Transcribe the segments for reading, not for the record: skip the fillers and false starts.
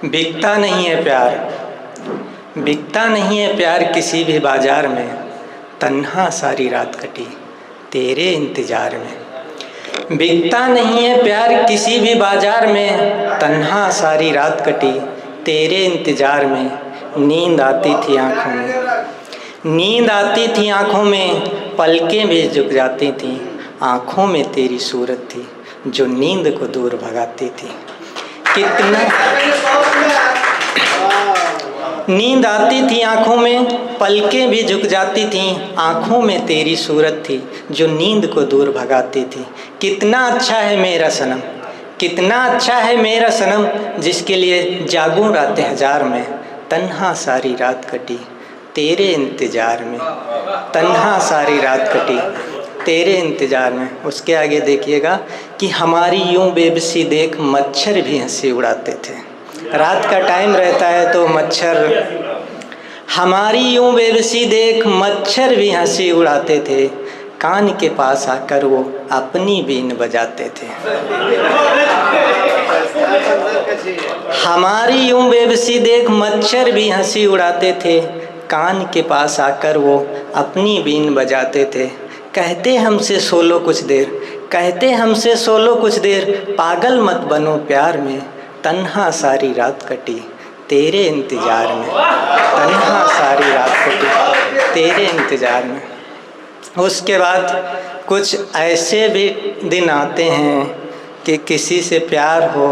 बिकता नहीं है प्यार, बिकता नहीं है प्यार किसी भी बाजार में, तन्हा सारी रात कटी तेरे इंतजार में। बिकता नहीं है प्यार किसी भी बाजार में, तन्हा सारी रात कटी तेरे इंतजार में। नींद आती थी आँखों में, नींद आती थी आँखों में, पलकें भी झुक जाती थीं। आँखों में तेरी सूरत थी जो नींद को दूर भगाती थी। कितना नींद आती थी आँखों में, पलकें भी झुक जाती थीं। आँखों में तेरी सूरत थी जो नींद को दूर भगाती थी। कितना अच्छा है मेरा सनम, कितना अच्छा है मेरा सनम, जिसके लिए जागूं रातें हजार में, तन्हा सारी रात कटी तेरे इंतजार में, तन्हा सारी रात कटी तेरे इंतजार में। उसके आगे देखिएगा कि हमारी यूं बेबसी देख मच्छर भी हंसी उड़ाते थे। रात का टाइम रहता है तो मच्छर, हमारी यूं बेबसी देख मच्छर भी हंसी उड़ाते थे। कान के पास आकर वो अपनी बीन बजाते थे। हमारी यूं बेबसी देख मच्छर भी हंसी उड़ाते थे। कान के पास आकर वो अपनी बीन बजाते थे। कहते हमसे सो लो कुछ देर, कहते हमसे सो लो कुछ देर, पागल मत बनो प्यार में, तन्हा सारी रात कटी तेरे इंतजार में, तन्हा सारी रात कटी तेरे इंतजार में। उसके बाद कुछ ऐसे भी दिन आते हैं कि किसी से प्यार हो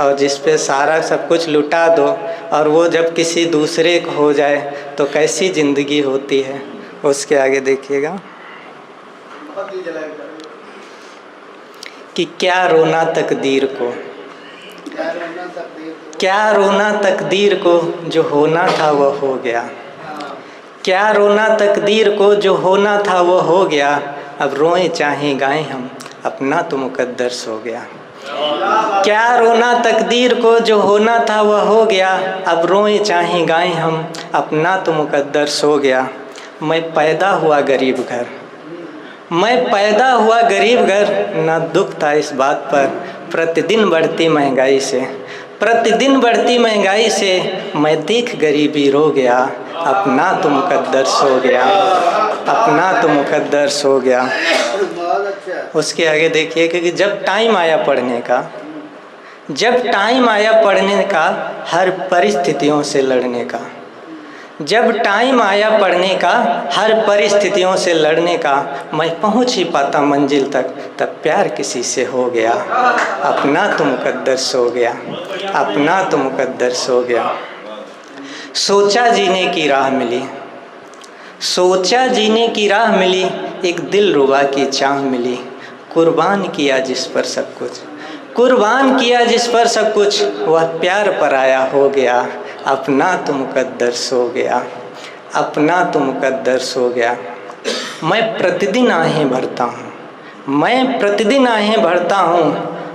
और जिस पे सारा सब कुछ लुटा दो, और वो जब किसी दूसरे को हो जाए तो कैसी ज़िंदगी होती है। उसके आगे देखिएगा कि क्या रोना तकदीर को, क्या रोना तकदीर को, जो होना था वो हो गया। क्या रोना तकदीर को, जो होना था वो हो गया। अब रोएं चाहे गाएं हम, अपना तो मुकद्दर सो गया। क्या रोना तकदीर को, जो होना था वह हो गया। अब रोएं चाहे गाएं हम, अपना तो मुकद्दर सो गया। मैं पैदा हुआ गरीब घर, मैं पैदा हुआ गरीब घर, न दुख था इस बात पर, प्रतिदिन बढ़ती महंगाई से, प्रतिदिन बढ़ती महंगाई से, मैं देख गरीबी रो गया। अपना तो मुकद्दर सो गया, अपना तो मुकद्दर सो गया। उसके आगे देखिए कि जब टाइम आया पढ़ने का, जब टाइम आया पढ़ने का, हर परिस्थितियों से लड़ने का, जब टाइम आया पढ़ने का, हर परिस्थितियों से लड़ने का, मैं पहुंच ही पाता मंजिल तक, तब प्यार किसी से हो गया। अपना तो मुकद्दर सो गया, अपना तो मुकद्दर सो गया। सोचा जीने की राह मिली, सोचा जीने की राह मिली, एक दिल रुबा की चाह मिली। कुर्बान किया जिस पर सब कुछ, कुर्बान किया जिस पर सब कुछ, वह प्यार पर आया हो गया। अपना तो मुकद्दर सो गया, अपना तो मुकद्दर सो गया। मैं प्रतिदिन आहें भरता हूँ, मैं प्रतिदिन आहें भरता हूँ,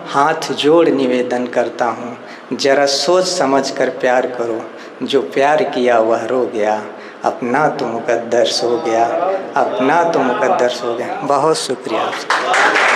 हाथ जोड़ निवेदन करता हूँ, जरा सोच समझ कर प्यार करो, जो प्यार किया वह रो गया। अपना तो मुकद्दर सो गया, अपना तो मुकद्दर सो गया। बहुत शुक्रिया आपका।